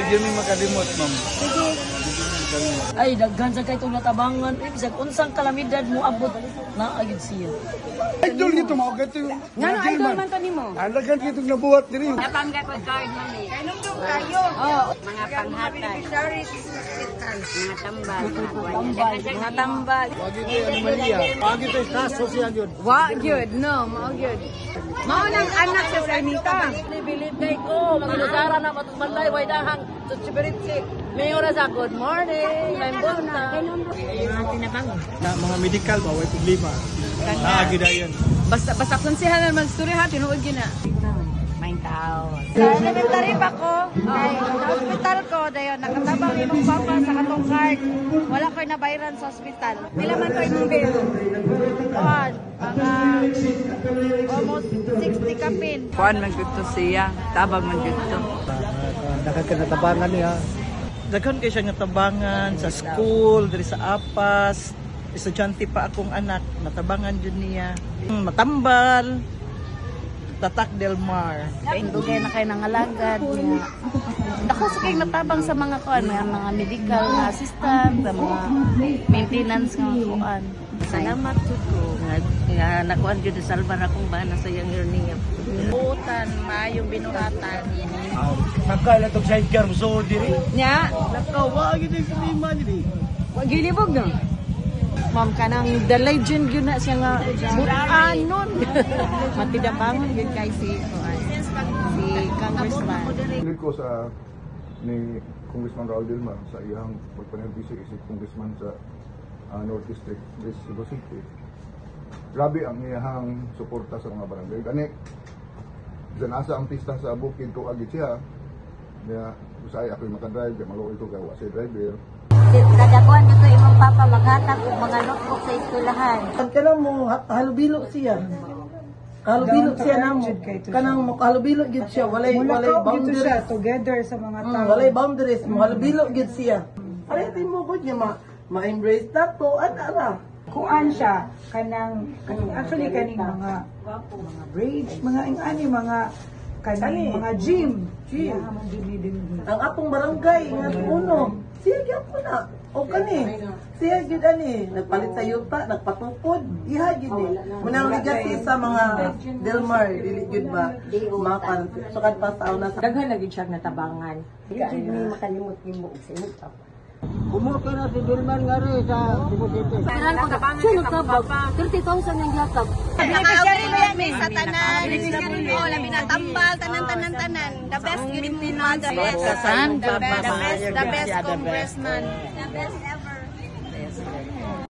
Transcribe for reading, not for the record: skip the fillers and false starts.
di mi makalimot, ma'am. Sige. Ay, daghan sa kay itong natabangan. Bisag unsang kalamidad mo abot na agad siya. Idol dito mo gato. Ngano idol man to nimo? Alagan dito nabuhat diri. Napangga ko card man eh. Kainom daw kayo. Oh, mga panghatay. Mga tambal. Mga tambal. Wagi ko anomalya. Wagi to kaso siya gyud. Wa gyud, no, mao gyud. Mao nang anak sa Sanita. Bilid day ko, manginusara na matumalay, way dahang, sutsibiritsi. Mayora sa good morning, I'm Bunta. Na mga medical ba way problema. Agi dayon. Basta konsehanan magstorya ha, tinuod gyud na. Main tao. Sa elementary pa ko, ay sa hospital ko, dayon, nakatabang imong papa sa katong card. Wala ko'y nabayaran sa hospital. Pila man ko'y imong bill? Kuhan, mga almost 60 kapin. Kuan man gyud to siya, tabang man gyud to. Nakakatabangan niya. Daghan kay siya nga tabangan sa school, diri sa APAS. Estudyante pa akong anak, natabangan jud niya. Matambal. Tatak Del Mar. Dugay na kayo ng alagad. Ako sa kayo natabang sa mga kuan, mga medical na assistant, sa mga maintenance ng kuan. Salamat jud ko nga nakuan jud salbar akong bana sa yang learning. Butan, maayong binuhatan. Nakala tog side car so diri. Nya, Nakawa gid sa lima diri. wa gilibog no. Ma'am kanang the legend yun na siya nga mutanon. Matidabangon yun kay si Congressman. Pilit ko sa ni Congressman Raul Dilma sa iyang pagpanelbisig si Congressman sa North District, Cebu City. Grabe ang iyang suporta sa mga barangay. Gani, dyan asa ang pista sa bukid ko agit siya. Kaya, usay ako'y makadrive, kaya maluoy ko gawa sa driver. Kadakuan nito imong papa maghatag og mga notebook sa eskwelahan. Kanang mo halubilo siya. Halubilo siya namo. Kanang mo halubilo gid siya, walay boundaries together sa mga tao. Walay boundaries, mo halubilo gid siya. Ari ti mo gud niya ma-embrace nato ana. Kuan siya kanang actually kaning mga bridge, mga ingani, mga kaning mga gym. Ang apong barangay nga uno, siya gyud po na. O kani, siya gyud ani, nagpalit sa yuta, nagpatukod, iha gyud ni. Munang legacy sa mga Delmar, dili gyud ba mapan sukad pa sa una sa Daghan lagi siya natabangan. Hindi ni makalimot nimo og simot. Kumuha na si Dilman nga rin sa Cebu City. Kailan ko natabangan siya nagtabag, 30,000 yung gatag. Beneficiary mo yan sa tanan. Oh, labi na tambal, tanan. The best yun din mga the best. The best congressman. The best ever.